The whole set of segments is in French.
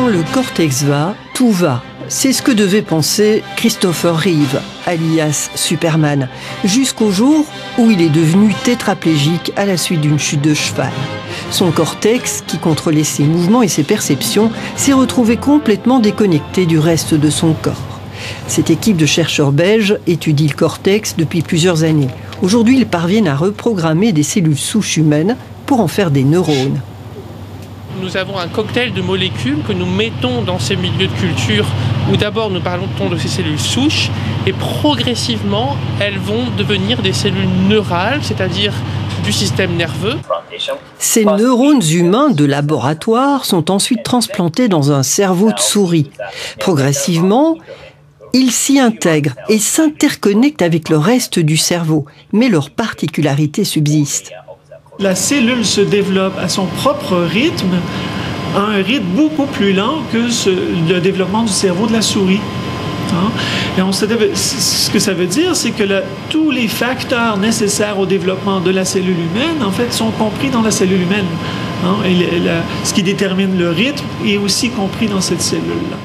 Quand le cortex va, tout va. C'est ce que devait penser Christopher Reeve, alias Superman, jusqu'au jour où il est devenu tétraplégique à la suite d'une chute de cheval. Son cortex, qui contrôlait ses mouvements et ses perceptions, s'est retrouvé complètement déconnecté du reste de son corps. Cette équipe de chercheurs belges étudie le cortex depuis plusieurs années. Aujourd'hui, ils parviennent à reprogrammer des cellules souches humaines pour en faire des neurones. Nous avons un cocktail de molécules que nous mettons dans ces milieux de culture où d'abord nous parlons de ces cellules souches et progressivement elles vont devenir des cellules neurales, c'est-à-dire du système nerveux. Ces neurones humains de laboratoire sont ensuite transplantés dans un cerveau de souris. Progressivement, ils s'y intègrent et s'interconnectent avec le reste du cerveau, mais leur particularité subsiste. La cellule se développe à son propre rythme, à un rythme beaucoup plus lent que le développement du cerveau de la souris. Et ce que ça veut dire, c'est que tous les facteurs nécessaires au développement de la cellule humaine, en fait, sont compris dans la cellule humaine. Et ce qui détermine le rythme est aussi compris dans cette cellule-là.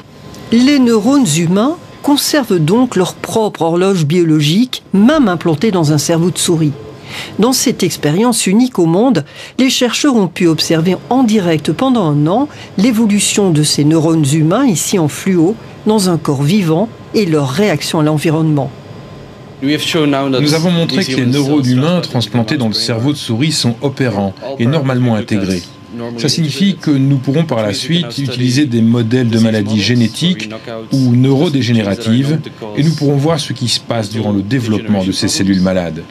Les neurones humains conservent donc leur propre horloge biologique, même implantée dans un cerveau de souris. Dans cette expérience unique au monde, les chercheurs ont pu observer en direct pendant un an l'évolution de ces neurones humains, ici en fluo, dans un corps vivant et leur réaction à l'environnement. Nous avons montré que les neurones humains transplantés dans le cerveau de souris sont opérants et normalement intégrés. Ça signifie que nous pourrons par la suite utiliser des modèles de maladies génétiques ou neurodégénératives et nous pourrons voir ce qui se passe durant le développement de ces cellules malades.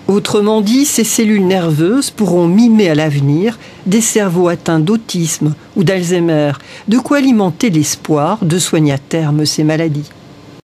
Autrement dit, ces cellules nerveuses pourront mimer à l'avenir des cerveaux atteints d'autisme ou d'Alzheimer, de quoi alimenter l'espoir de soigner à terme ces maladies.